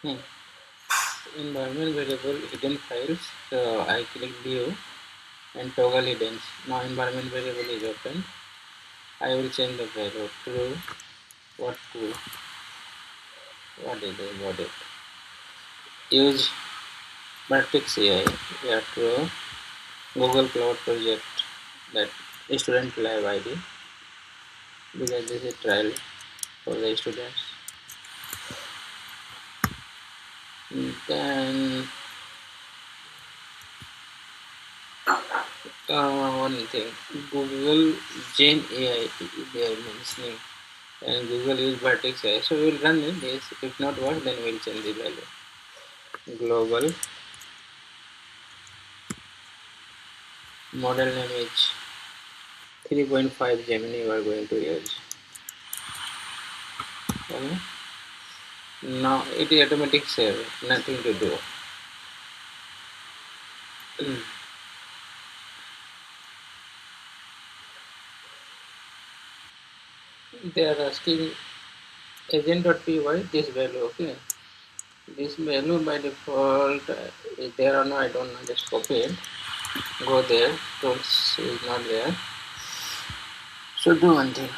Hmm. Environment variable hidden files. So I click view and toggle hidden. Now environment variable is open. I will change the value true. What true? What is it? What it? Use Vertex AI. Yeah, true. Google Cloud project that student lab ID because this is trial for the students. Then one thing, Google Gen AI they are mentioning, and Google use Vertex AI. So we will run this. If not work, then we will change the value. Global model name is 3.5 Gemini. We are going to use. Okay. Now it is automatic save. Nothing to do. They are asking agent.py this value. Okay. This value by default is there or no, I don't know, just copy it, go there, tools is not there. So do one thing,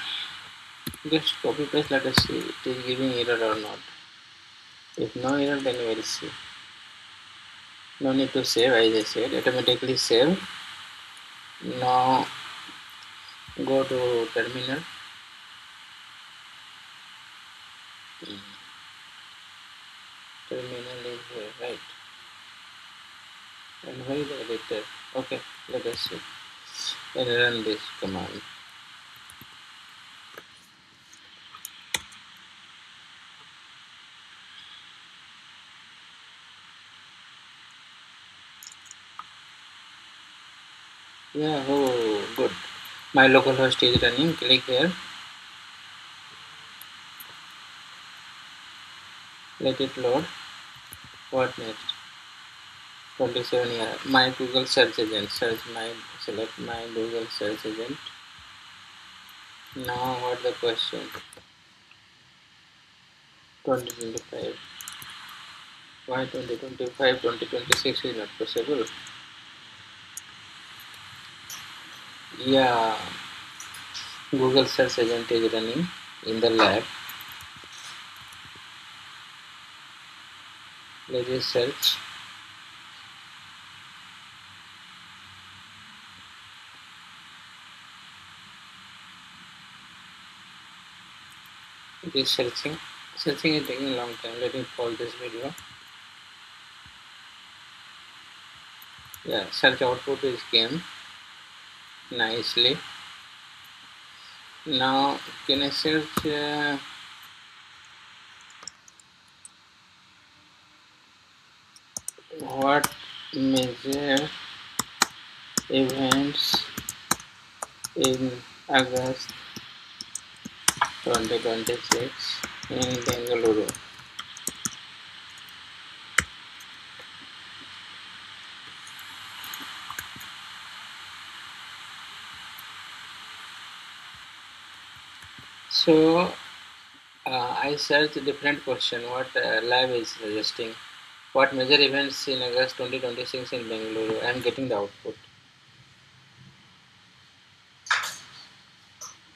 just copy paste, let us see it is giving error or not. If no error, then we will see. No need to save, as I said, automatically save. Now go to terminal. Terminal is here, right? And where is the editor? Okay, let us see and run this command. Yeah, oh good, my localhost is running. Click here, let it load. What next? 27, yeah. My Google search agent. Select my Google search agent. Now what the question? 2025. Why 2025? 2026 is not possible. Yeah, Google search agent is running in the lab. Let us search. It is searching. Searching is taking a long time. Let me pause this video. Yeah, search output is came nicely. Now can I search what major events in August 2026 in Bangalore? So I searched different question. What lab is suggesting? What major events in August 2026 in Bangalore? I am getting the output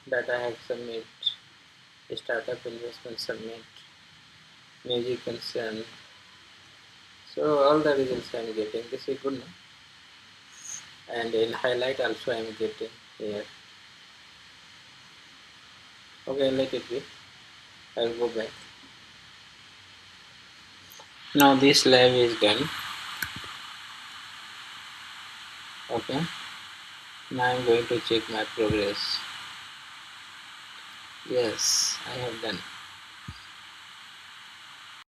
that I have submit. Startup investment submit. Music concern. So all the results I am getting. This is good, no? And in highlight also I am getting here. Okay, let it be. I will go back. Now this lab is done. Okay. Now I am going to check my progress. Yes, I have done.